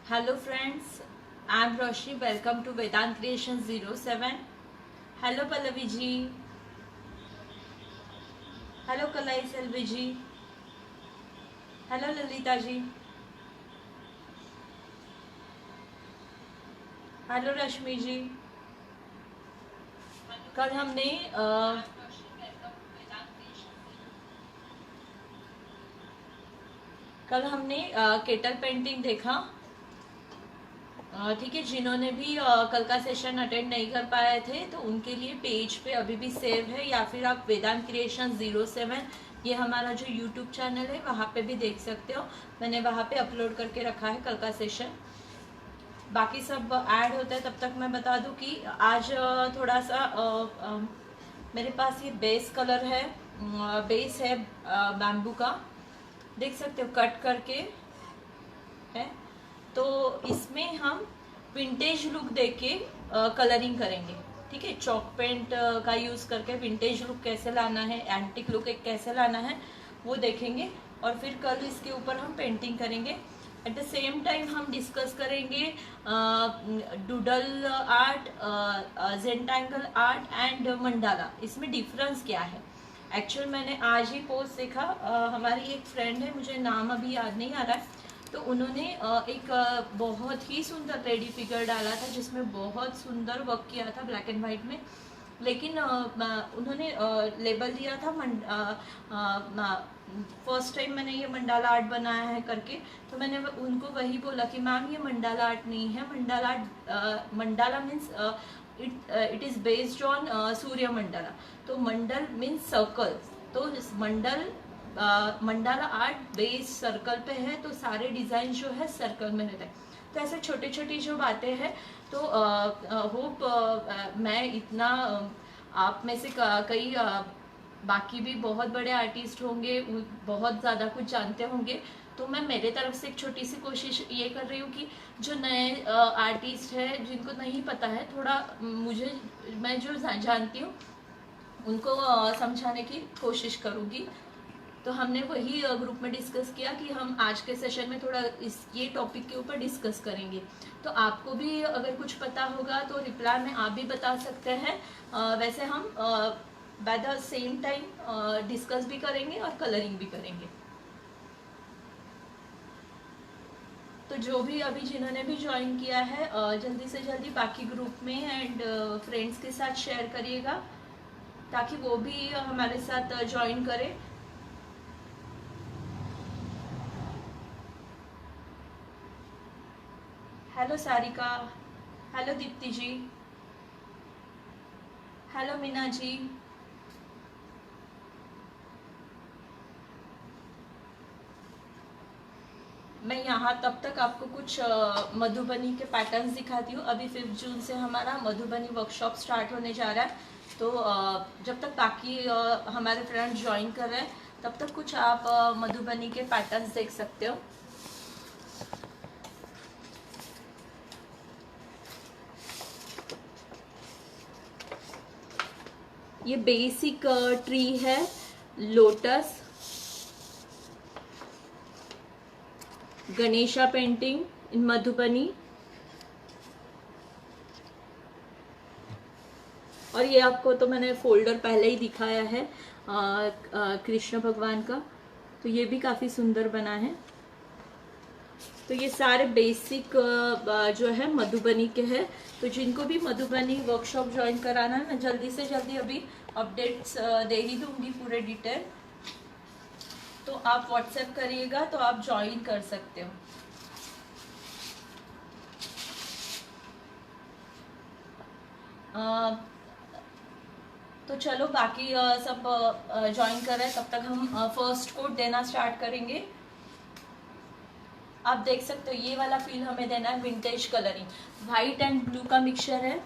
Hello friends, I am Roshni. Welcome to Vedant Creation 07. Hello Pallavi ji. Hello Kalai Selvi ji. Hello Lalita ji. Hello Rashmi जी. कल हमने kettle painting देखा. ठीक है, जिन्होंने भी कल का सेशन अटेंड नहीं कर पाए थे तो उनके लिए पेज पे अभी भी सेव है, या फिर आप वेदांत क्रिएशन 07 ये हमारा जो यूट्यूब चैनल है वहाँ पे भी देख सकते हो. मैंने वहाँ पे अपलोड करके रखा है कल का सेशन. बाकी सब ऐड होता है. तब तक मैं बता दूं कि आज थोड़ा सा मेरे पास ये बेस कलर है, बेस है बैम्बू का, देख सकते हो कट करके है. तो इसमें हम विंटेज लुक देके कलरिंग करेंगे. ठीक है, चॉक पेंट का यूज़ करके विंटेज लुक कैसे लाना है, एंटिक लुक एक कैसे लाना है वो देखेंगे. और फिर कल इसके ऊपर हम पेंटिंग करेंगे. एट द सेम टाइम हम डिस्कस करेंगे doodle art, zentangle art and mandala. इसमें डिफरेंस क्या है. एक्चुअल मैंने आज ही पोस्ट देखा, हमारी एक फ्रेंड है, मुझे नाम अभी याद नहीं आ रहा है, तो उन्होंने एक बहुत ही सुंदर रेडी फिगर डाला था जिसमें बहुत सुंदर वर्क किया था ब्लैक एंड वाइट में. लेकिन उन्होंने लेबल दिया था फर्स्ट टाइम मैंने ये मंडाला आर्ट बनाया है करके. तो मैंने उनको वही बोला कि मैम ये मंडाला आर्ट नहीं है. Mandala art, mandala means it is based on Surya mandala. तो मंडल मीन्स सर्कल. तो इस मंडाला आर्ट बेस सर्कल पे है, तो सारे डिज़ाइन जो है सर्कल में रहता है. तो ऐसे छोटी छोटी जो बातें हैं, तो होप मैं इतना, आप में से कई बाकी भी बहुत बड़े आर्टिस्ट होंगे, बहुत ज़्यादा कुछ जानते होंगे. तो मैं मेरे तरफ से एक छोटी सी कोशिश ये कर रही हूँ कि जो नए आर्टिस्ट है जिनको नहीं पता है, थोड़ा मैं जो जानती हूँ उनको समझाने की कोशिश करूँगी. तो हमने वही ग्रुप में डिस्कस किया कि हम आज के सेशन में थोड़ा ये टॉपिक के ऊपर डिस्कस करेंगे. तो आपको भी अगर कुछ पता होगा तो रिप्लाई में आप भी बता सकते हैं. वैसे हम by the same time discuss भी करेंगे और कलरिंग भी करेंगे. तो जो भी अभी जिन्होंने भी ज्वाइन किया है, जल्दी से जल्दी बाकी ग्रुप में एंड फ्रेंड्स के साथ शेयर करिएगा ताकि वो भी हमारे साथ ज्वाइन करें. हेलो सारिका, हेलो दीप्ति जी, हेलो मीना जी. मैं यहाँ तब तक आपको कुछ मधुबनी के पैटर्न्स दिखाती हूँ. अभी 5 जून से हमारा मधुबनी वर्कशॉप स्टार्ट होने जा रहा है. तो जब तक बाकी हमारे फ्रेंड्स ज्वाइन कर रहे हैं तब तक कुछ आप मधुबनी के पैटर्न्स देख सकते हो. ये बेसिक ट्री है, lotus, Ganesha painting in Madhubani. और ये आपको तो मैंने फोल्डर पहले ही दिखाया है कृष्ण भगवान का. तो ये भी काफ़ी सुंदर बना है. तो ये सारे बेसिक जो है मधुबनी के हैं. तो जिनको भी मधुबनी वर्कशॉप ज्वाइन कराना है, मैं जल्दी से जल्दी अभी अपडेट्स दे ही दूंगी पूरे डिटेल. तो आप व्हाट्सएप करिएगा तो आप ज्वाइन कर सकते हो. तो चलो बाकी सब ज्वाइन कर रहे हैं, तब तक हम फर्स्ट कोड देना स्टार्ट करेंगे. आप देख सकते हो ये वाला फील हमें देना है. Vintage colouring, white and blue का मिक्सचर है.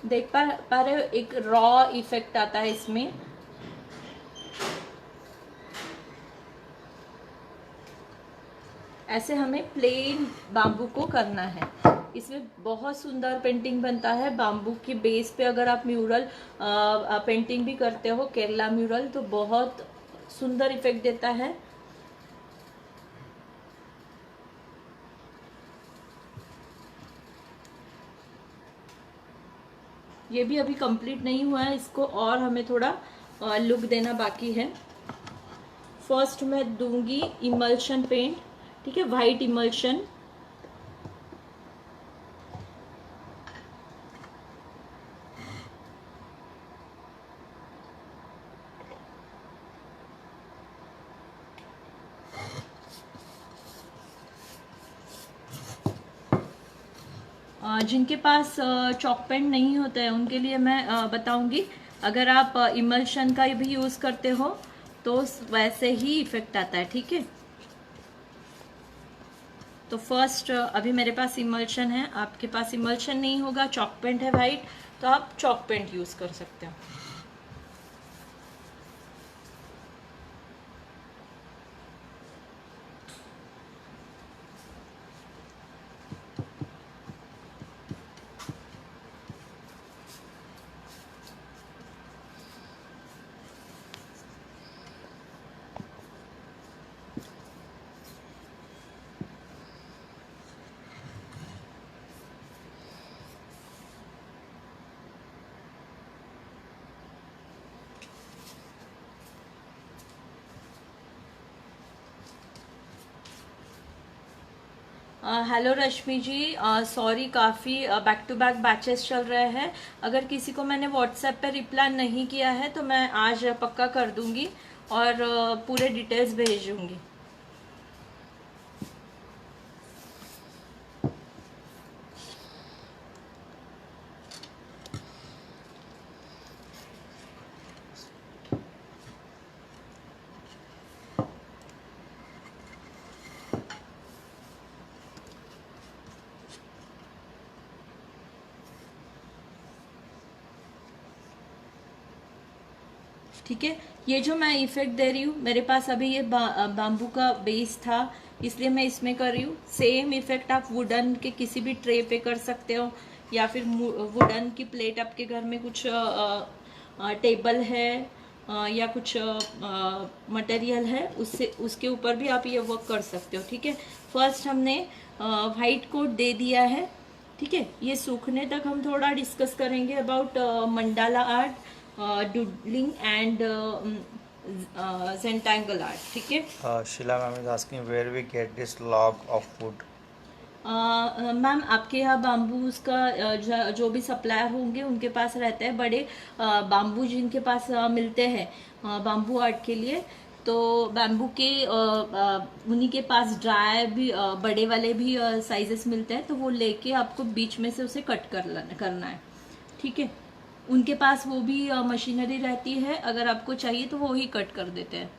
देख पा रहे हो, एक रॉ इफेक्ट आता है इसमें. ऐसे हमें प्लेन बाम्बू को करना है. इसमें बहुत सुंदर पेंटिंग बनता है बाम्बू के बेस पे। अगर आप म्यूरल पेंटिंग भी करते हो, केरला म्यूरल, तो बहुत सुंदर इफेक्ट देता है। ये भी अभी कंप्लीट नहीं हुआ है, इसको और हमें थोड़ा लुक देना बाकी है। फर्स्ट मैं दूंगी इमल्शन पेंट, ठीक है, वाइट इमल्शन। जिनके पास चॉक पेंट नहीं होता है उनके लिए मैं बताऊंगी, अगर आप इमल्शन का भी यूज करते हो तो वैसे ही इफेक्ट आता है, ठीक है। तो फर्स्ट अभी मेरे पास इमल्शन है, आपके पास इमल्शन नहीं होगा, चॉक पेंट है वाइट, तो आप चॉक पेंट यूज कर सकते हो। हेलो रश्मि जी, सॉरी काफ़ी बैक टू बैक बैचेस चल रहे हैं। अगर किसी को मैंने व्हाट्सएप पे रिप्लाई नहीं किया है तो मैं आज पक्का कर दूंगी और पूरे डिटेल्स भेज दूंगी। ठीक है, ये जो मैं इफेक्ट दे रही हूँ, मेरे पास अभी ये बाम्बू का बेस था इसलिए मैं इसमें कर रही हूँ। सेम इफेक्ट आप वुडन के किसी भी ट्रे पे कर सकते हो, या फिर वुडन की प्लेट, आपके घर में कुछ टेबल है या कुछ मटेरियल है, उससे उसके ऊपर भी आप ये वर्क कर सकते हो, ठीक है। फर्स्ट हमने वाइट कोट दे दिया है, ठीक है। ये सूखने तक हम थोड़ा डिस्कस करेंगे about mandala art, doodling and zentangle art, ठीक है। Sheela ma'am is asking where we get this log of wood. Ma'am आपके यहाँ बाम्बूज का जो भी सप्लायर होंगे उनके पास रहते हैं बड़े बाम्बू, जिनके पास मिलते हैं बाम्बू आर्ट के लिए, तो बैम्बू के उन्हीं के पास ड्राई भी बड़े वाले भी साइजेस मिलते हैं, तो वो लेके आपको बीच में से उसे कट करना है, ठीक है। उनके पास वो भी मशीनरी रहती है, अगर आपको चाहिए तो वो ही कट कर देते हैं।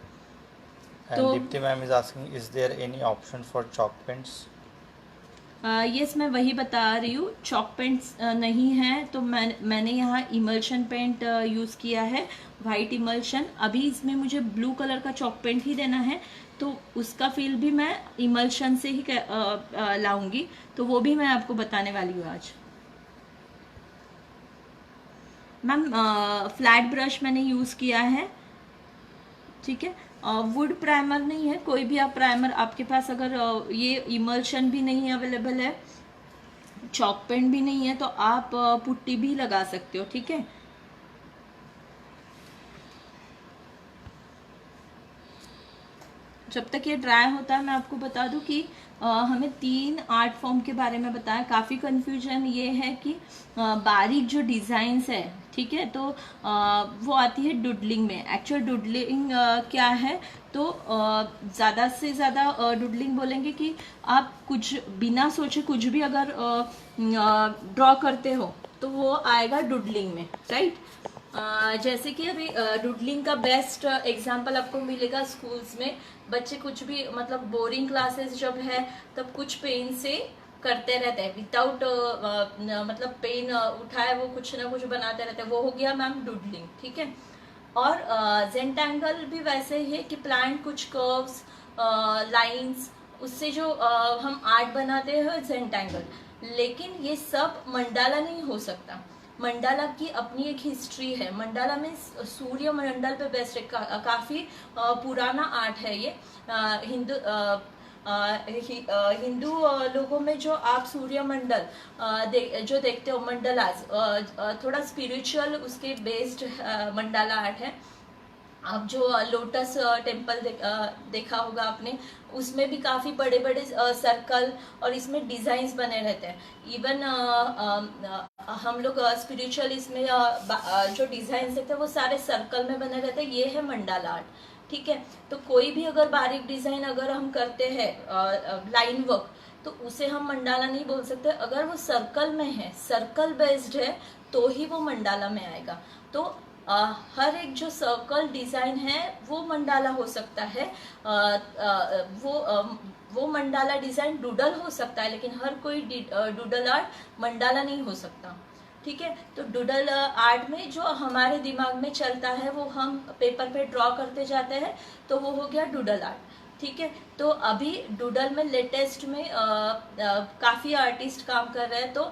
तो Deepti ma'am is asking is there any option for chalk paints. Yes, मैं वही बता रही हूँ, चॉक पेंट्स नहीं है तो मैंने यहाँ इमल्शन पेंट यूज़ किया है, वाइट इमल्शन। अभी इसमें मुझे ब्लू कलर का चॉक पेंट ही देना है, तो उसका फील भी मैं इमल्शन से ही लाऊंगी, तो वो भी मैं आपको बताने वाली हूँ आज। मैम फ्लैट ब्रश मैंने यूज़ किया है, ठीक है। वुड प्राइमर नहीं है, कोई भी आप प्राइमर, आपके पास अगर ये इमल्शन भी नहीं अवेलेबल है, चॉक पेंट भी नहीं है, तो आप पुट्टी भी लगा सकते हो, ठीक है। जब तक ये ड्राई होता है मैं आपको बता दूं कि हमें 3 आर्ट फॉर्म के बारे में बताया। काफ़ी कंफ्यूजन ये है कि बारीक जो डिज़ाइंस है, ठीक है, तो वो आती है डुडलिंग में। एक्चुअल डुडलिंग क्या है, तो ज़्यादा से ज़्यादा डुडलिंग बोलेंगे कि आप कुछ बिना सोचे कुछ भी अगर ड्रॉ करते हो तो वो आएगा डुडलिंग में, राइट। जैसे कि अभी डुडलिंग का बेस्ट एग्जांपल आपको मिलेगा स्कूल्स में। बच्चे कुछ भी मतलब बोरिंग क्लासेस जब है तब कुछ पेन से करते रहते हैं, विदाउट मतलब पेन उठाए वो कुछ ना कुछ बनाते रहते हैं, वो हो गया मैम डुडलिंग, ठीक है। और zentangle भी वैसे ही है कि प्लांट कुछ कर्व्स लाइंस उससे जो हम आर्ट बनाते हैं zentangle। लेकिन ये सब मंडाला नहीं हो सकता। मंडाला की अपनी एक हिस्ट्री है। मंडाला में सूर्य मंडल पे बेस्ड है, काफी पुराना आर्ट है ये। हिंदू हिंदू लोगों में जो आप सूर्य मंडल जो देखते हो मंडलास, थोड़ा स्पिरिचुअल उसके बेस्ड मंडाला आर्ट है। अब जो लोटस टेम्पल देखा होगा आपने, उसमें भी काफ़ी बड़े बड़े सर्कल और इसमें डिज़ाइंस बने रहते हैं। इवन हम लोग स्पिरिचुअल इसमें जो डिज़ाइंस देखते हैं वो सारे सर्कल में बने रहते हैं। ये है मंडाला आर्ट, ठीक है। तो कोई भी अगर बारीक डिज़ाइन अगर हम करते हैं लाइन वर्क, तो उसे हम मंडाला नहीं बोल सकते। अगर वो सर्कल में है, सर्कल बेस्ड है, तो ही वो मंडाला में आएगा। तो हर एक जो सर्कल डिजाइन है वो मंडाला हो सकता है। वो मंडाला डिजाइन डूडल हो सकता है, लेकिन हर कोई डूडल आर्ट मंडाला नहीं हो सकता, ठीक है। तो डूडल आर्ट में जो हमारे दिमाग में चलता है वो हम पेपर पे ड्रॉ करते जाते हैं, तो वो हो गया डूडल आर्ट, ठीक है। तो अभी डूडल में लेटेस्ट में काफ़ी आर्टिस्ट काम कर रहे हैं। तो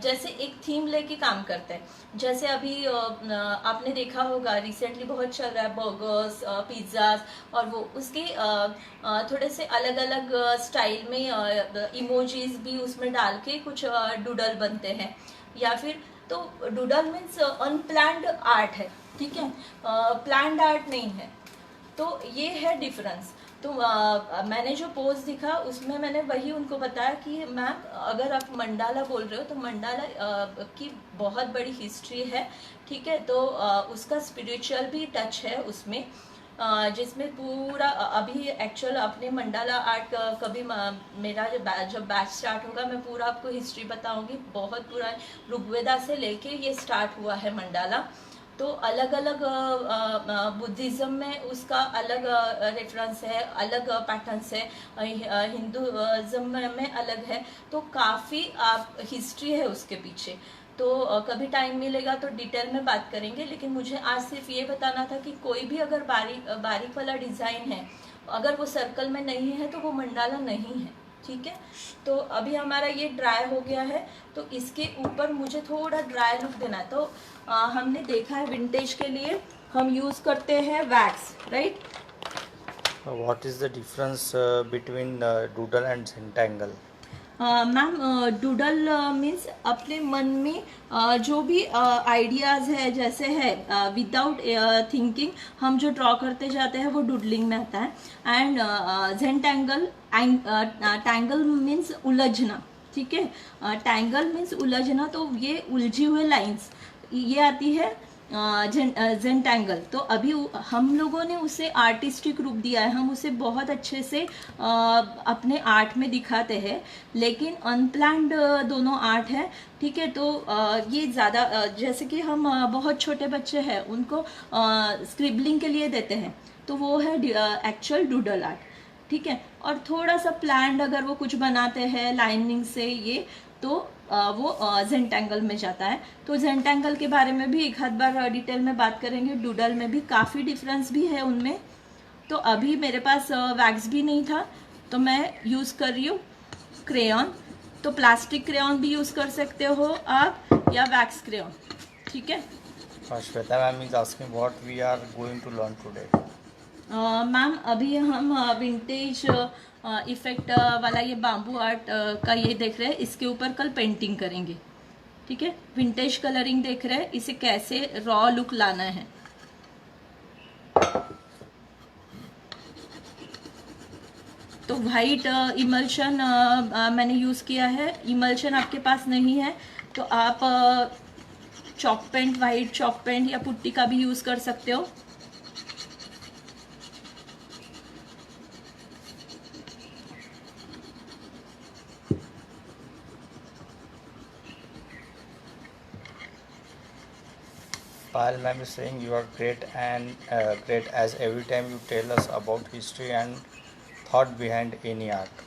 जैसे एक थीम लेके काम करते हैं। जैसे अभी आपने देखा होगा रिसेंटली बहुत चल रहा है बर्गर्स, पिज्ज़ाज, और वो उसके थोड़े से अलग अलग स्टाइल में इमोजीज भी उसमें डाल के कुछ डूडल बनते हैं। या फिर तो डूडल मीन्स अनप्लान्ड आर्ट है, ठीक है, प्लान्ड आर्ट नहीं है। तो ये है डिफरेंस। तो मैंने जो पोस्ट दिखा उसमें मैंने वही उनको बताया कि मैम अगर आप मंडाला बोल रहे हो तो मंडाला की बहुत बड़ी हिस्ट्री है, ठीक है। तो उसका स्पिरिचुअल भी टच है उसमें, जिसमें पूरा अभी एक्चुअल अपने मंडाला आर्ट कभी मेरा जब बैच स्टार्ट होगा मैं पूरा आपको हिस्ट्री बताऊंगी। बहुत पूरा ऋग्वेदा से लेके ये स्टार्ट हुआ है मंडाला। तो अलग अलग बुद्धिज़्म में उसका अलग रेफरेंस है, अलग पैटर्न्स है, हिंदुज़्म में अलग है। तो काफ़ी हिस्ट्री है उसके पीछे। तो कभी टाइम मिलेगा तो डिटेल में बात करेंगे, लेकिन मुझे आज सिर्फ ये बताना था कि कोई भी अगर बारीक वाला डिज़ाइन है, अगर वो सर्कल में नहीं है तो वो मंडाला नहीं है, ठीक है। तो अभी हमारा ये ड्राई हो गया है, तो इसके ऊपर मुझे थोड़ा ड्राई लुक देना है। तो हमने देखा है विंटेज के लिए हम यूज़ करते हैं wax, right. What is the difference between doodle and Zentangle? Ma'am doodle means अपने मन में जो भी आइडियाज़ है, जैसे है विदाउट थिंकिंग हम जो ड्रॉ करते जाते हैं वो डूडलिंग में आता है। एंड ज़ेंटैंगल, टैंगल मीन्स उलझना, ठीक है। टैंगल मीन्स उलझना, तो ये उलझी हुए लाइंस ये आती है ज़ेंटैंगल। तो अभी हम लोगों ने उसे आर्टिस्टिक रूप दिया है, हम उसे बहुत अच्छे से अपने आर्ट में दिखाते हैं, लेकिन अनप्लान्ड दोनों आर्ट है, ठीक है। तो ये ज़्यादा जैसे कि हम बहुत छोटे बच्चे हैं उनको स्क्रिबलिंग के लिए देते हैं, तो वो है एक्चुअल डूडल आर्ट, ठीक है। और थोड़ा सा प्लान्ड अगर वो कुछ बनाते हैं लाइनिंग से ये, तो वो ज़ेंटैंगल में जाता है। तो ज़ेंटैंगल के बारे में भी एक आध बार डिटेल में बात करेंगे। डूडल में भी काफ़ी डिफरेंस भी है उनमें। तो अभी मेरे पास वैक्स भी नहीं था, तो मैं यूज़ कर रही हूँ क्रेयॉन। तो प्लास्टिक क्रेयॉन भी यूज़ कर सकते हो आप, या वैक्स क्रेयॉन, ठीक है। Shweta ma'am is asking what we are going to learn today. Ma'am अभी हम विंटेज इफेक्ट वाला ये बाम्बू आर्ट का ये देख रहे हैं, इसके ऊपर कल पेंटिंग करेंगे, ठीक है। विंटेज कलरिंग देख रहे हैं, इसे कैसे रॉ लुक लाना है। तो वाइट इमल्शन मैंने यूज़ किया है। इमल्शन आपके पास नहीं है तो आप chalk paint, white chalk paint या पुट्टी का भी यूज़ कर सकते हो। Payal ma'am is saying you are great and great as every time you tell us about history and thought behind any art.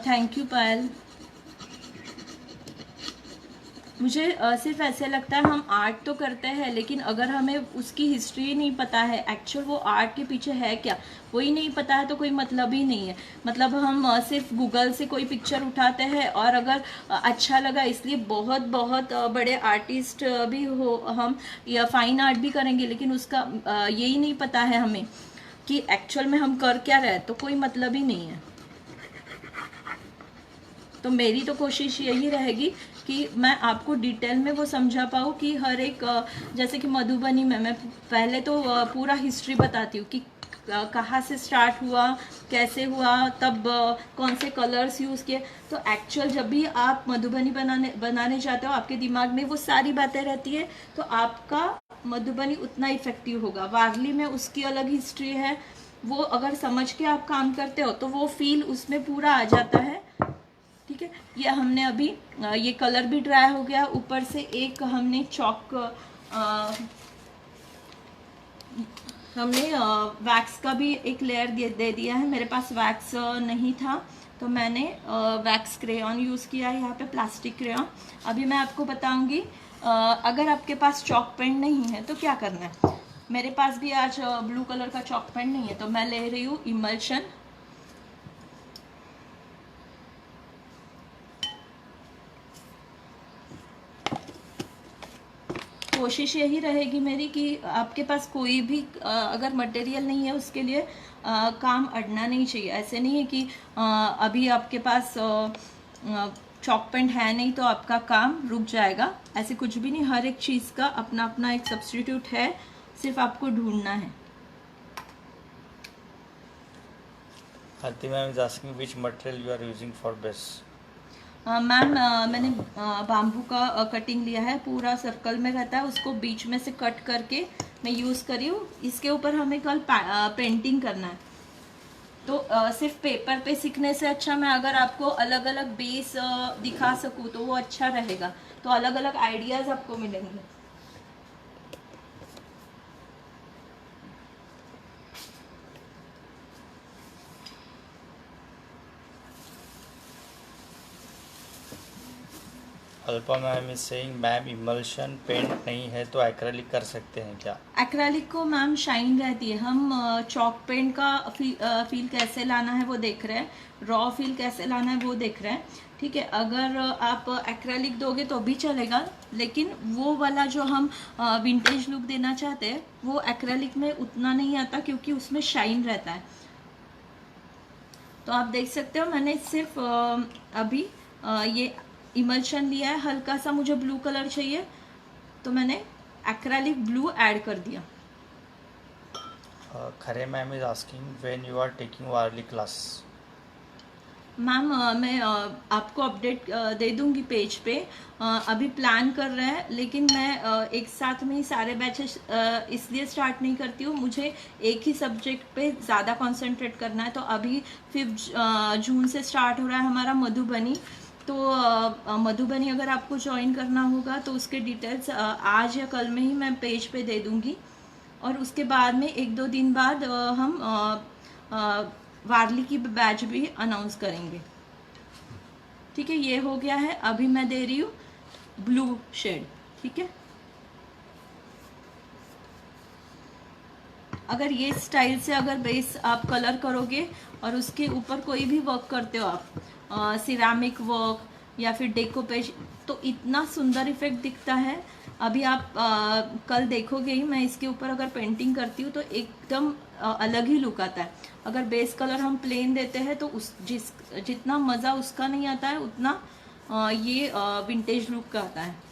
Thank you Payal. मुझे सिर्फ ऐसे लगता है हम आर्ट तो करते हैं, लेकिन अगर हमें उसकी हिस्ट्री नहीं पता है, एक्चुअल वो आर्ट के पीछे है क्या, वही नहीं पता है, तो कोई मतलब ही नहीं है। मतलब हम सिर्फ गूगल से कोई पिक्चर उठाते हैं और अगर अच्छा लगा इसलिए बहुत बहुत बड़े आर्टिस्ट भी हो हम या फाइन आर्ट भी करेंगे, लेकिन उसका यही नहीं पता है हमें कि एक्चुअल में हम कर क्या रहे, तो कोई मतलब ही नहीं है। तो मेरी तो कोशिश यही रहेगी कि मैं आपको डिटेल में वो समझा पाऊँ कि हर एक जैसे कि मधुबनी में मैं पहले तो पूरा हिस्ट्री बताती हूँ कि कहाँ से स्टार्ट हुआ, कैसे हुआ, तब कौन से कलर्स यूज़ किए। तो एक्चुअल जब भी आप मधुबनी बनाने जाते हो आपके दिमाग में वो सारी बातें रहती है, तो आपका मधुबनी उतना इफेक्टिव होगा। वारली में उसकी अलग हिस्ट्री है, वो अगर समझ के आप काम करते हो तो वो फील उसमें पूरा आ जाता है। ठीक है, ये हमने अभी ये कलर भी ड्राई हो गया, ऊपर से एक हमने चॉक हमने वैक्स का भी एक लेयर दे दिया है। मेरे पास वैक्स नहीं था तो मैंने वैक्स क्रेयॉन यूज़ किया है, यहाँ पे प्लास्टिक क्रेयॉन। अभी मैं आपको बताऊंगी अगर आपके पास चॉक पेन नहीं है तो क्या करना है। मेरे पास भी आज ब्लू कलर का चॉक पेन नहीं है, तो मैं ले रही हूँ इमल्शन। कोशिश यही रहेगी मेरी कि आपके पास कोई भी अगर मटेरियल नहीं है उसके लिए काम अड़ना नहीं चाहिए। ऐसे नहीं है कि अभी आपके पास चॉक पेंट है नहीं तो आपका काम रुक जाएगा, ऐसे कुछ भी नहीं। हर एक चीज़ का अपना अपना एक सब्स्टिट्यूट है, सिर्फ आपको ढूंढना है। Arti ma'am is asking which material you are using for base. Ma'am मैंने बाम्बू का कटिंग लिया है, पूरा सर्कल में रहता है, उसको बीच में से कट करके मैं यूज़ करी हूँ। इसके ऊपर हमें कल पेंटिंग करना है, तो सिर्फ पेपर पे सीखने से अच्छा मैं अगर आपको अलग अलग बेस दिखा सकूँ तो वो अच्छा रहेगा, तो अलग अलग आइडियाज़ आपको मिलेंगे। Alpa ma'am is saying ma'am emulsion paint नहीं है तो एक्रेलिक कर सकते हैं क्या? एक्रेलिक को मैम शाइन रहती है, हम चॉक पेंट का फील कैसे लाना है वो देख रहे हैं, रॉ फील कैसे लाना है वो देख रहे हैं। ठीक है, अगर आप एक्रेलिक दोगे तो भी चलेगा, लेकिन वो वाला जो हम विंटेज लुक देना चाहते हैं वो एक्रेलिक में उतना नहीं आता, क्योंकि उसमें शाइन रहता है। तो आप देख सकते हो मैंने सिर्फ अभी ये इमल्शन लिया है, हल्का सा मुझे ब्लू कलर चाहिए तो मैंने एक्रेलिक ब्लू ऐड कर दिया। Khare ma'am is asking when you are taking Warli class. Ma'am मैं आपको अपडेट दे दूंगी पेज पे। अभी प्लान कर रहे हैं, लेकिन मैं एक साथ में ही सारे बैचेस इसलिए स्टार्ट नहीं करती हूँ, मुझे एक ही सब्जेक्ट पे ज़्यादा कंसंट्रेट करना है। तो अभी 5 जून से स्टार्ट हो रहा है हमारा मधुबनी। तो मधुबनी अगर आपको ज्वाइन करना होगा तो उसके डिटेल्स आज या कल में ही मैं पेज पे दे दूंगी, और उसके बाद में 1-2 दिन बाद हम वारली की बैच भी अनाउंस करेंगे। ठीक है, ये हो गया है। अभी मैं दे रही हूँ ब्लू शेड। ठीक है, अगर ये स्टाइल से अगर बेस आप कलर करोगे और उसके ऊपर कोई भी वर्क करते हो आप, सिरामिक वर्क या फिर डेकोपेश, तो इतना सुंदर इफेक्ट दिखता है। अभी आप कल देखोगे ही, मैं इसके ऊपर अगर पेंटिंग करती हूँ तो एकदम अलग ही लुक आता है। अगर बेस कलर हम प्लेन देते हैं तो जितना मज़ा उसका नहीं आता है उतना ये विंटेज लुक का आता है।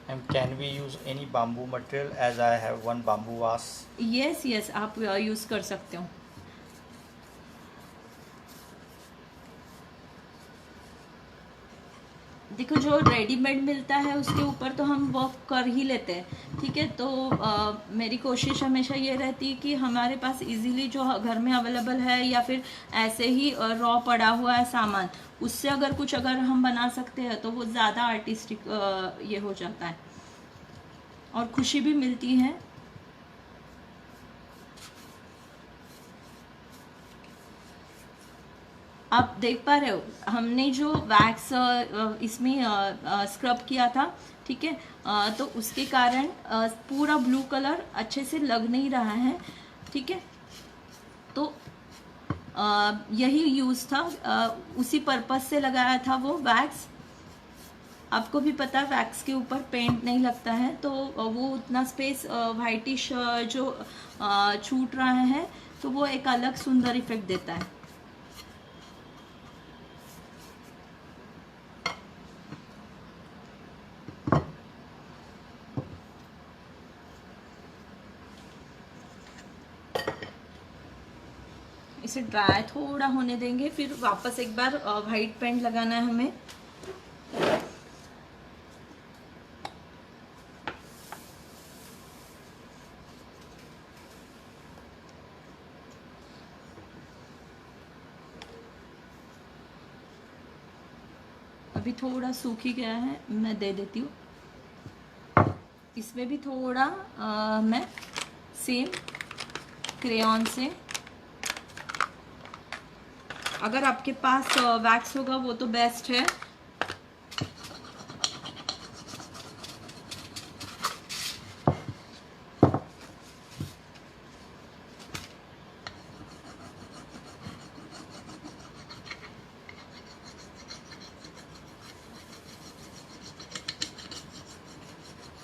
And can we use any bamboo material as I have one bamboo vase? Yes, आप यूज़ कर सकते हो। देखो, जो रेडीमेड मिलता है उसके ऊपर तो हम वर्क कर ही लेते हैं। ठीक है, तो मेरी कोशिश हमेशा ये रहती है कि हमारे पास इजीली जो घर में अवेलेबल है या फिर ऐसे ही रॉ पड़ा हुआ है सामान, उससे अगर हम बना सकते हैं तो वो ज़्यादा आर्टिस्टिक ये हो जाता है और खुशी भी मिलती है। आप देख पा रहे हो हमने जो वैक्स इसमें स्क्रब किया था, ठीक है, तो उसके कारण पूरा ब्लू कलर अच्छे से लग नहीं रहा है, ठीक है। तो यही यूज़ था, उसी पर्पस से लगाया था वो वैक्स। आपको भी पता है वैक्स के ऊपर पेंट नहीं लगता है, तो वो उतना स्पेस वाइटिश जो छूट रहा है, तो वो एक अलग सुंदर इफेक्ट देता है। इसे ड्राई थोड़ा होने देंगे, फिर वापस एक बार वाइट पेंट लगाना है हमें। अभी थोड़ा सूख ही गया है, मैं दे देती हूँ। इसमें भी थोड़ा मैं सेम क्रेयॉन से, अगर आपके पास वैक्स होगा वो तो बेस्ट है।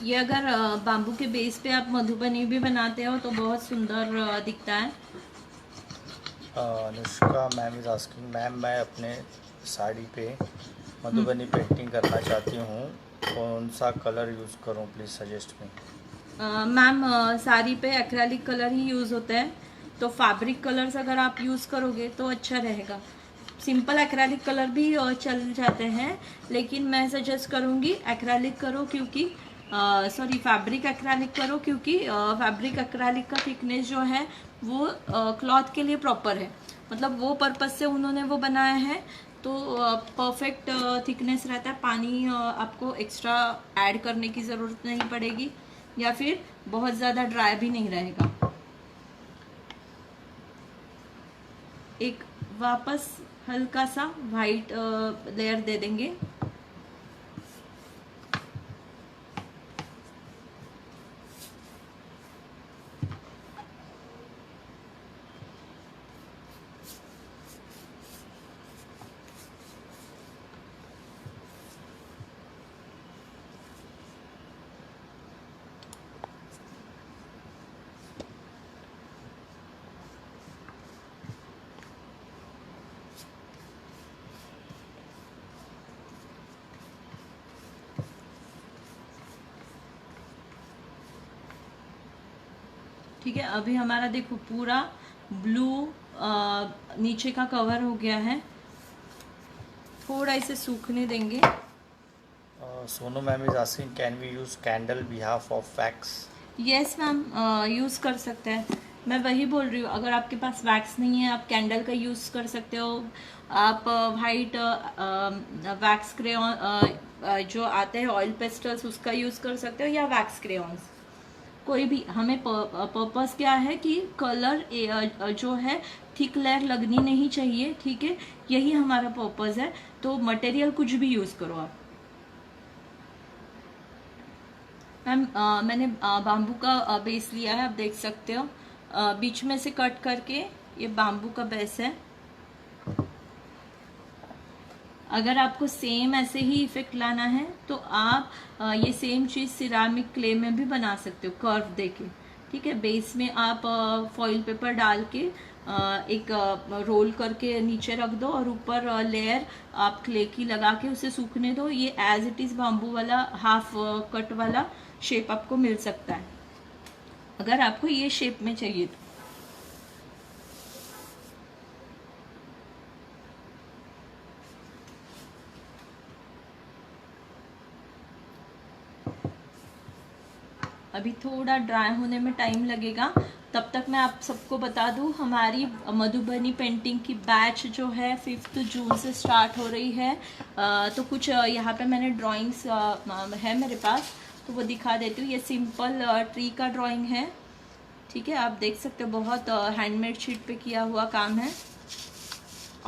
ये अगर बाम्बू के बेस पे आप मधुबनी भी बनाते हो तो बहुत सुंदर दिखता है। Anushka ma'am is asking, ma'am मैं अपने साड़ी पे मधुबनी पेंटिंग करना चाहती हूँ, कौन सा कलर यूज़ करूँ, please suggest me. Ma'am sari पे एक्रेलिक कलर ही यूज़ होता है, तो फैब्रिक कलर्स अगर आप यूज़ करोगे तो अच्छा रहेगा। सिंपल एक्रेलिक कलर भी चल जाते हैं, लेकिन मैं सजेस्ट करूँगी एक्रेलिक करो, क्योंकि सॉरी फैब्रिक एक्रेलिक करो, क्योंकि फैब्रिक एक्रेलिक का थिकनेस जो है वो क्लॉथ के लिए प्रॉपर है, मतलब वो पर्पस से उन्होंने वो बनाया है, तो परफेक्ट थिकनेस रहता है। पानी आपको एक्स्ट्रा ऐड करने की ज़रूरत नहीं पड़ेगी, या फिर बहुत ज़्यादा ड्राई भी नहीं रहेगा। एक वापस हल्का सा वाइट लेयर दे देंगे। ठीक है, अभी हमारा देखो पूरा ब्लू नीचे का कवर हो गया है। थोड़ा इसे सूखने देंगे। Sonu ma'am is asking, can we use candle behalf of wax. Yes ma'am, use कर सकते हैं। मैं वही बोल रही हूँ, अगर आपके पास वैक्स नहीं है आप कैंडल का यूज़ कर सकते हो। आप वाइट वैक्स क्रेयॉन जो आते हैं ऑयल पेस्टल्स, उसका यूज़ कर सकते हो, या वैक्स क्रेयॉन्स, कोई भी। हमें पर्पस क्या है कि कलर जो है थिक लेयर लगनी नहीं चाहिए, ठीक है, यही हमारा पर्पस है। तो मटेरियल कुछ भी यूज़ करो आप। मैम मैंने बाम्बू का बेस लिया है, आप देख सकते हो, बीच में से कट करके ये बाम्बू का बेस है। अगर आपको सेम ऐसे ही इफेक्ट लाना है तो आप ये सेम चीज़ सिरामिक क्ले में भी बना सकते हो, कर्व देके, ठीक है। बेस में आप फॉइल पेपर डाल के एक रोल करके नीचे रख दो, और ऊपर लेयर आप क्ले की लगा के उसे सूखने दो। ये एज इट इज़ बाम्बू वाला हाफ कट वाला शेप आपको मिल सकता है, अगर आपको ये शेप में चाहिए तो। अभी थोड़ा ड्राई होने में टाइम लगेगा, तब तक मैं आप सबको बता दूं हमारी मधुबनी पेंटिंग की बैच जो है 5 जून से स्टार्ट हो रही है। तो कुछ यहाँ पे मैंने ड्राइंग्स है मेरे पास, तो वो दिखा देती हूँ। ये सिंपल ट्री का ड्राइंग है, ठीक है, आप देख सकते हो, बहुत हैंडमेड शीट पे किया हुआ काम है।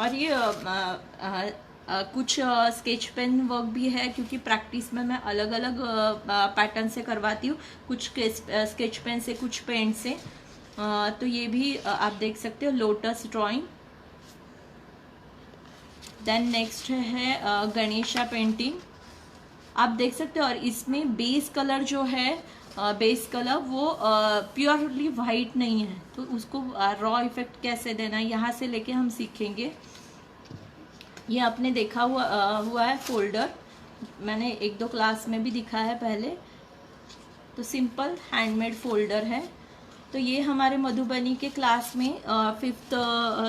और ये कुछ स्केच पेन वर्क भी है, क्योंकि प्रैक्टिस में मैं अलग अलग पैटर्न से करवाती हूँ, कुछ स्केच पेन से, कुछ पेंट से। तो ये भी आप देख सकते हो, लोटस ड्राइंग। देन नेक्स्ट है गणेशा पेंटिंग, आप देख सकते हो। और इसमें बेस कलर जो है, बेस कलर वो प्योरली वाइट नहीं है, तो उसको रॉ इफेक्ट कैसे देना है यहाँ से लेके हम सीखेंगे। ये आपने देखा हुआ है फोल्डर, मैंने 1-2 क्लास में भी दिखा है पहले। तो सिंपल हैंडमेड फोल्डर है। तो ये हमारे मधुबनी के क्लास में 5th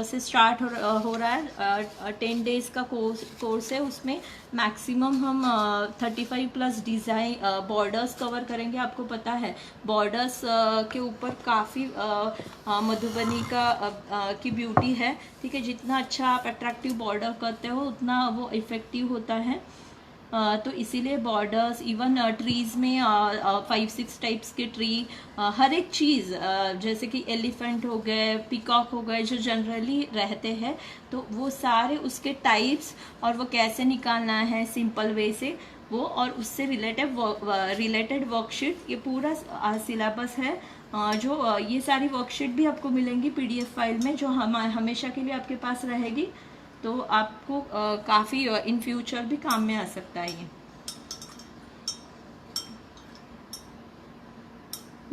से स्टार्ट हो रहा है। 10 डेज का कोर्स है। उसमें मैक्सिमम हम 35+ डिज़ाइन बॉर्डर्स कवर करेंगे। आपको पता है बॉर्डर्स के ऊपर काफ़ी मधुबनी की ब्यूटी है, ठीक है। जितना अच्छा आप अट्रैक्टिव बॉर्डर करते हो उतना वो इफ़ेक्टिव होता है। तो इसीलिए बॉर्डर्स, इवन ट्रीज़ में 5-6 टाइप्स के ट्री, हर एक चीज़, जैसे कि एलिफेंट हो गए, पीकॉक हो गए, जो जनरली रहते हैं, तो वो सारे उसके टाइप्स और वो कैसे निकालना है सिंपल वे से वो, और उससे रिलेटेड वर्कशीट, ये पूरा सिलेबस है। जो ये सारी वर्कशीट भी आपको मिलेंगी PDF फाइल में, जो हमेशा के लिए आपके पास रहेगी। तो आपको काफ़ी इन फ्यूचर भी काम में आ सकता है ये।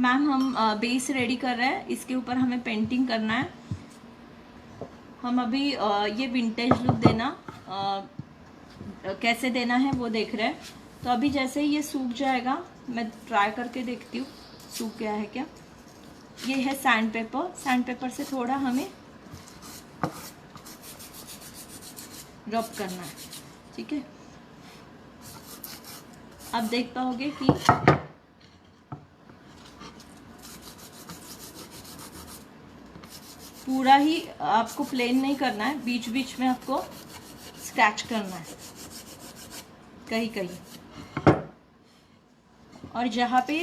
मैम हम बेस रेडी कर रहे हैं, इसके ऊपर हमें पेंटिंग करना है। हम अभी ये विंटेज लुक देना कैसे देना है वो देख रहे हैं। तो अभी जैसे ही ये सूख जाएगा, मैं ट्राई करके देखती हूँ सूख गया है क्या। ये है सैंड पेपर, सैंड पेपर से थोड़ा हमें रब करना है, ठीक है। आप देख पाओगे कि पूरा ही आपको प्लेन नहीं करना है, बीच बीच में आपको स्क्रैच करना है कहीं कहीं। और जहाँ पे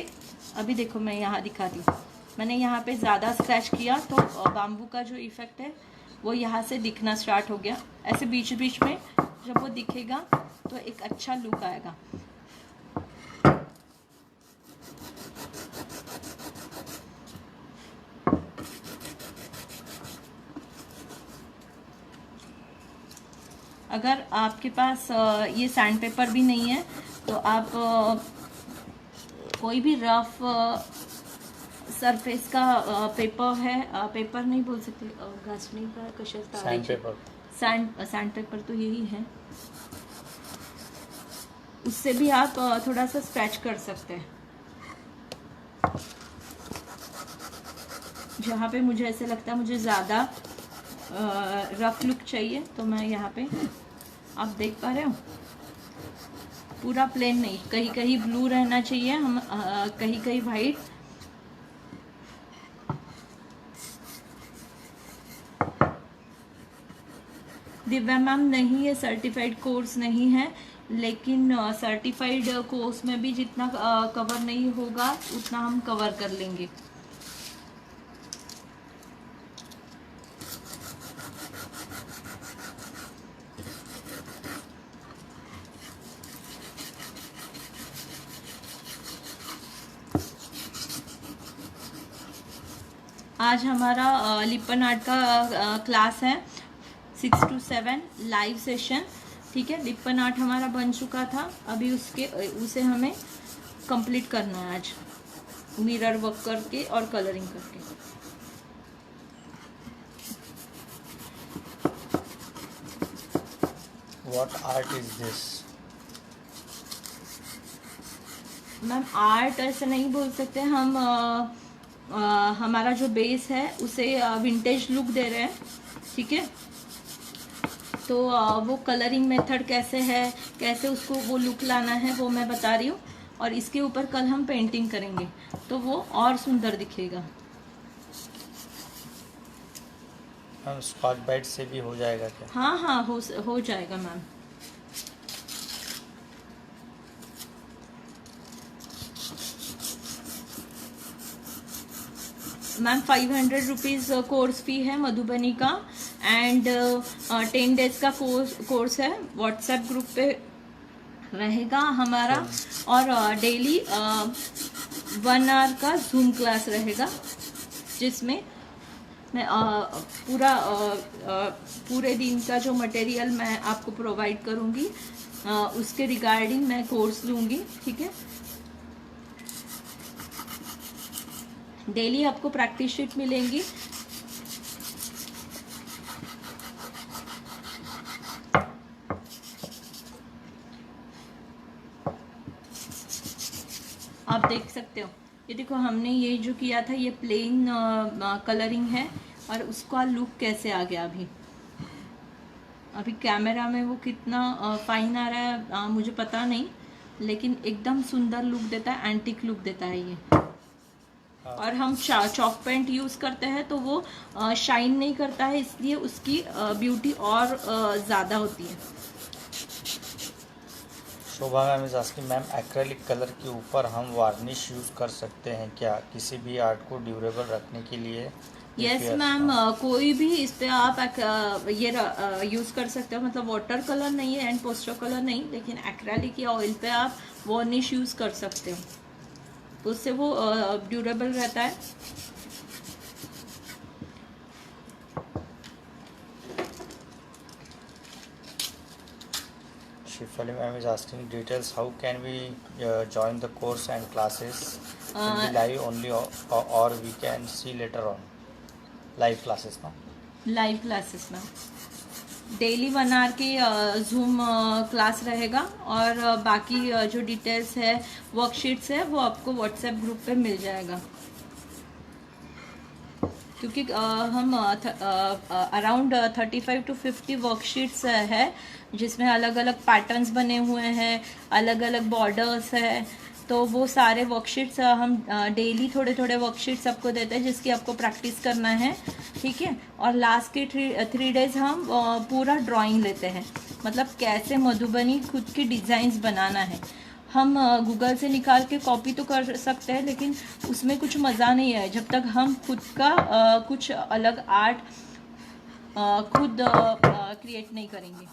अभी देखो, मैं यहाँ दिखाती हूँ, मैंने यहाँ पे ज़्यादा स्क्रैच किया तो बाम्बू का जो इफ़ेक्ट है वो यहाँ से दिखना स्टार्ट हो गया। ऐसे बीच बीच में जब वो दिखेगा तो एक अच्छा लुक आएगा। अगर आपके पास ये सैंड पेपर भी नहीं है तो आप कोई भी रफ सरफेस का पेपर है, पेपर नहीं बोल सकते, घासणी का कशाचा सैंड पेपर, सैंड पेपर तो यही है, उससे भी आप थोड़ा सा स्क्रैच कर सकते हैं। जहाँ पे मुझे ऐसे लगता है मुझे ज़्यादा रफ लुक चाहिए, तो मैं यहाँ पे, आप देख पा रहे हो, पूरा प्लेन नहीं, कहीं कहीं ब्लू रहना चाहिए, हम कहीं कहीं वाइट। दिव्या मैम नहीं, ये सर्टिफाइड कोर्स नहीं है, लेकिन सर्टिफाइड कोर्स में भी जितना कवर नहीं होगा उतना हम कवर कर लेंगे। आज हमारा लिपन आर्ट का क्लास है 6 to 7 लाइव सेशन, ठीक है। लिपन आर्ट हमारा बन चुका था, अभी उसे हमें कंप्लीट करना है आज, मिरर वर्क करके और कलरिंग करके। What art is this? Ma'am art ऐसे नहीं बोल सकते हम, हमारा जो बेस है उसे विंटेज लुक दे रहे हैं, ठीक है। तो वो कलरिंग मेथड कैसे है, कैसे उसको वो लुक लाना है वो मैं बता रही हूँ, और इसके ऊपर कल हम पेंटिंग करेंगे तो वो और सुंदर दिखेगा। हम स्कॉच ब्राइट से भी हो जाएगा क्या? हाँ हाँ, हो जाएगा ma'am. Ma'am 500 rupees course fee है मधुबनी का, एंड 10 डेज का कोर्स है, व्हाट्सएप ग्रुप पे रहेगा हमारा, और डेली 1 आवर का जूम क्लास रहेगा, जिसमें मैं पूरे दिन का जो मटेरियल मैं आपको प्रोवाइड करूँगी उसके रिगार्डिंग मैं कोर्स लूँगी, ठीक है। डेली आपको प्रैक्टिस शीट मिलेंगी। आप देख सकते हो, ये देखो हमने ये जो किया था ये प्लेन कलरिंग है, और उसका लुक कैसे आ गया अभी कैमरा में वो कितना फाइन आ रहा है मुझे पता नहीं, लेकिन एकदम सुंदर लुक देता है, एंटिक लुक देता है ये। और हम चॉक पेंट यूज़ करते हैं तो वो शाइन नहीं करता है, इसलिए उसकी ब्यूटी और ज़्यादा होती है। Shobha ma'am is asking, ma'am acrylic colour के ऊपर हम वार्निश यूज़ कर सकते हैं क्या, किसी भी आर्ट को ड्यूरेबल रखने के लिए? यस मैम, कोई भी इस पे आप ये यूज़ कर सकते हो, मतलब वाटर कलर नहीं है एंड पोस्टर कलर नहीं, लेकिन एक्रेलिक या ऑयल पे आप वार्निश यूज़ कर सकते हो, तो उससे वो ड्यूरेबल रहता है। Shifali ma'am is asking details. How can we join the course and classes? Will be live only or we can see later on? Live classes ना? लाइव क्लासेस में डेली 1 आवर की जूम क्लास रहेगा, और बाकी जो details है, worksheets है, वो आपको व्हाट्सएप ग्रुप पे मिल जाएगा, क्योंकि हम अराउंड 35 to 50 वर्कशीट्स है, जिसमें अलग अलग पैटर्न्स बने हुए हैं, अलग अलग बॉर्डर्स है, तो वो सारे वर्कशीट्स हम डेली थोड़े थोड़े वर्कशीट्स आपको देते हैं, जिसकी आपको प्रैक्टिस करना है, ठीक है। और लास्ट के 3 डेज हम पूरा ड्राइंग लेते हैं, मतलब कैसे मधुबनी खुद की डिज़ाइंस बनाना है। हम गूगल से निकाल के कॉपी तो कर सकते हैं, लेकिन उसमें कुछ मज़ा नहीं है जब तक हम खुद का कुछ अलग आर्ट खुद क्रिएट नहीं करेंगे।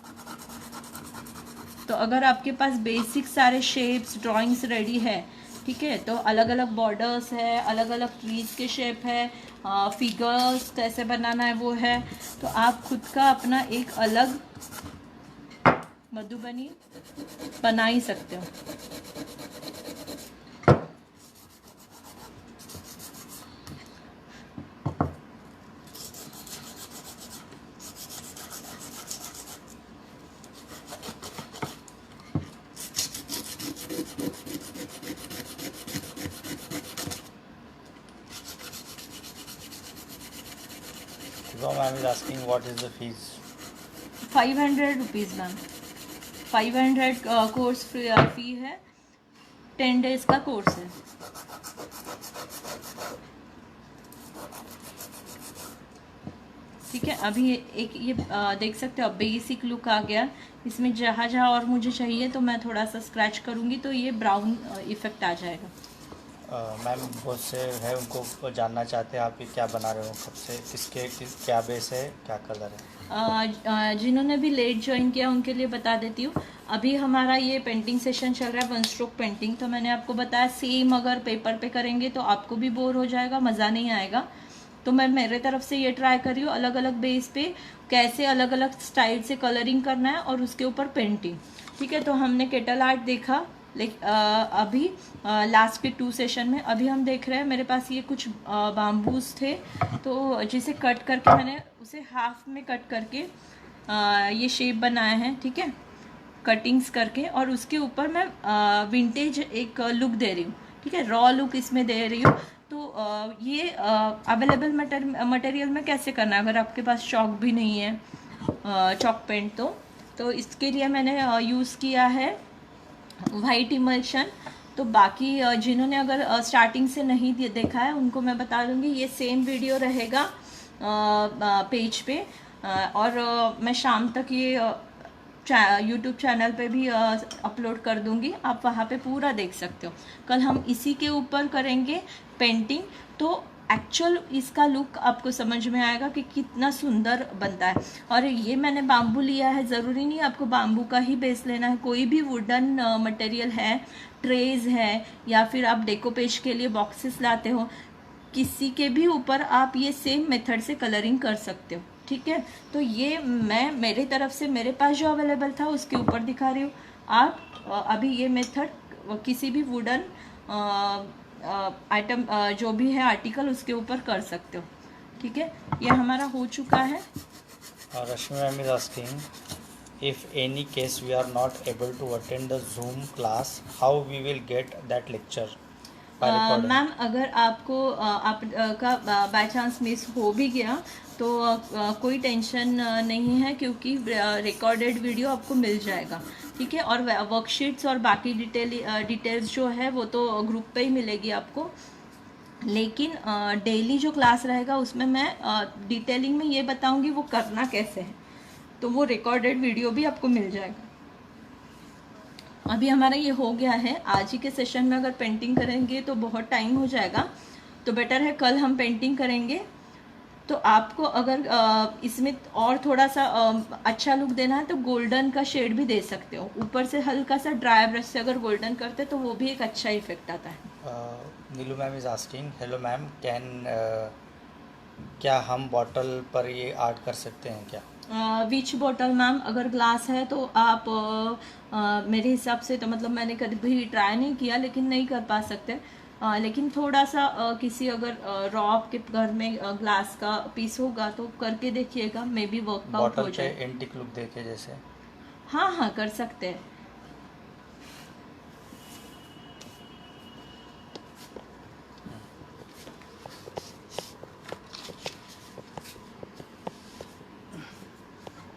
तो अगर आपके पास बेसिक सारे शेप्स ड्राइंग्स रेडी है, ठीक है, तो अलग अलग बॉर्डर्स है, अलग अलग ट्रीज के शेप है, फिगर्स कैसे बनाना है वो है, तो आप खुद का अपना एक अलग मधुबनी बना ही सकते हो। Ma'am is asking what is the fees? 500 rupees ma'am, 500 course fee है, 10 डेज का कोर्स है। ठीक है, अभी एक ये देख सकते हो, बेसिक लुक आ गया। इसमें जहाँ जहाँ और मुझे चाहिए तो मैं थोड़ा सा स्क्रैच करूँगी तो ये ब्राउन इफेक्ट आ जाएगा। मैम बहुत से है, उनको जानना चाहते हैं आप ये क्या बना रहे हो, कब से, क्या बेस है, क्या कलर है? जिन्होंने भी लेट ज्वाइन किया उनके लिए बता देती हूँ। अभी हमारा ये पेंटिंग सेशन चल रहा है, 1 स्ट्रोक पेंटिंग। तो मैंने आपको बताया सेम अगर पेपर पे करेंगे तो आपको भी बोर हो जाएगा, मज़ा नहीं आएगा। तो मैं मेरे तरफ से ये ट्राई कर रही हूँ अलग अलग बेस पे कैसे अलग अलग स्टाइल से कलरिंग करना है और उसके ऊपर पेंटिंग। ठीक है, तो हमने केटल आर्ट देखा, अभी लास्ट के 2 सेशन में अभी हम देख रहे हैं, मेरे पास ये कुछ बाम्बूज थे, तो जिसे कट करके मैंने उसे हाफ में कट करके ये शेप बनाया है। ठीक है, कटिंग्स करके, और उसके ऊपर मैं विंटेज एक लुक दे रही हूँ। ठीक है, रॉ लुक इसमें दे रही हूँ। तो ये अवेलेबल मटेरियल में कैसे करना है, अगर आपके पास चॉक भी नहीं है, चॉक पेंट, तो इसके लिए मैंने यूज़ किया है वाइट इमल्शन। तो बाकी जिन्होंने अगर स्टार्टिंग से नहीं देखा है उनको मैं बता दूंगी, ये सेम वीडियो रहेगा पेज पे, और मैं शाम तक ये यूट्यूब चैनल पे भी अपलोड कर दूंगी, आप वहाँ पे पूरा देख सकते हो। कल हम इसी के ऊपर करेंगे पेंटिंग, तो एक्चुअल इसका लुक आपको समझ में आएगा कि कितना सुंदर बनता है। और ये मैंने बाम्बू लिया है, ज़रूरी नहीं आपको बाम्बू का ही बेस लेना है, कोई भी वुडन मटेरियल है, ट्रेज है, या फिर आप डेको पेज के लिए बॉक्सेस लाते हो, किसी के भी ऊपर आप ये सेम मेथड से कलरिंग कर सकते हो। ठीक है, तो ये मैं मेरे तरफ से मेरे पास जो अवेलेबल था उसके ऊपर दिखा रही हूँ। आप अभी ये मेथड किसी भी वुडन आइटम जो भी है आर्टिकल उसके ऊपर कर सकते हो। ठीक है, ये हमारा हो चुका है। Rashmi ma'am is asking, if any case we are not able to attend the Zoom class, how we will get that lecture by recording? Ma'am अगर आपको आपका बाय चांस मिस हो भी गया तो कोई टेंशन नहीं है, क्योंकि रिकॉर्डेड वीडियो आपको मिल जाएगा। ठीक है, और वर्कशीट्स और बाकी डिटेल्स जो है वो तो ग्रुप पे ही मिलेगी आपको। लेकिन डेली जो क्लास रहेगा उसमें मैं डिटेलिंग में ये बताऊंगी वो करना कैसे है, तो वो रिकॉर्डेड वीडियो भी आपको मिल जाएगा। अभी हमारा ये हो गया है। आज ही के सेशन में अगर पेंटिंग करेंगे तो बहुत टाइम हो जाएगा, तो बेटर है कल हम पेंटिंग करेंगे। तो आपको अगर इसमें और थोड़ा सा अच्छा लुक देना है तो गोल्डन का शेड भी दे सकते हो। ऊपर से हल्का सा ड्राई ब्रश से अगर गोल्डन करते तो वो भी एक अच्छा इफेक्ट आता है। Neelu ma'am is asking, hello ma'am, क्या हम बॉटल पर ये आर्ट कर सकते हैं क्या? विच बॉटल मैम? अगर ग्लास है तो आप मेरे हिसाब से तो मतलब मैंने कभी भी ट्राई नहीं किया, लेकिन नहीं कर पा सकते। लेकिन थोड़ा सा किसी अगर रॉ आपके घर में ग्लास का पीस होगा तो करके देखिएगा, मे बी वर्कआउट हो जाए। एंटिक लुक देके जैसे? हाँ कर सकते हैं।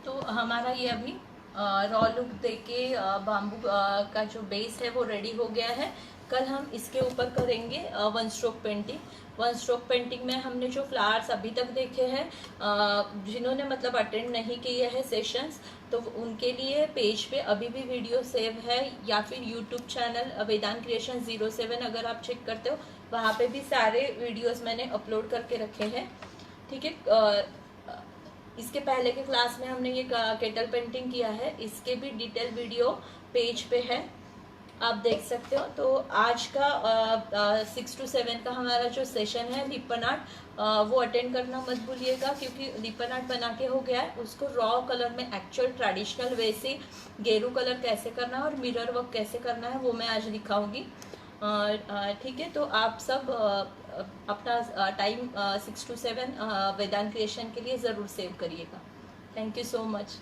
तो हमारा ये अभी रॉ लुक देके बाम्बू का जो बेस है वो रेडी हो गया है। कल हम इसके ऊपर करेंगे one stroke painting. One stroke painting में हमने जो फ्लावर्स अभी तक देखे हैं, जिन्होंने मतलब अटेंड नहीं किए हैं सेशंस, तो उनके लिए पेज पे अभी भी वीडियो सेव है, या फिर यूट्यूब चैनल वेदांत क्रिएशन 07 अगर आप चेक करते हो वहाँ पे भी सारे वीडियोस मैंने अपलोड करके रखे हैं। ठीक है, इसके पहले के क्लास में हमने ये केटल पेंटिंग किया है, इसके भी डिटेल वीडियो पेज पे है, आप देख सकते हो। तो आज का 6 to 7 का हमारा जो सेशन है लिपन आर्ट, वो अटेंड करना मत भूलिएगा, क्योंकि लिपन आर्ट बना के हो गया है, उसको रॉ कलर में एक्चुअल ट्रेडिशनल वे से गेरू कलर कैसे करना है और मिरर वर्क कैसे करना है वो मैं आज दिखाऊंगी। ठीक है, तो आप सब अपना टाइम 6 to 7 वेदांत क्रिएशन के लिए ज़रूर सेव करिएगा। Thank you so much.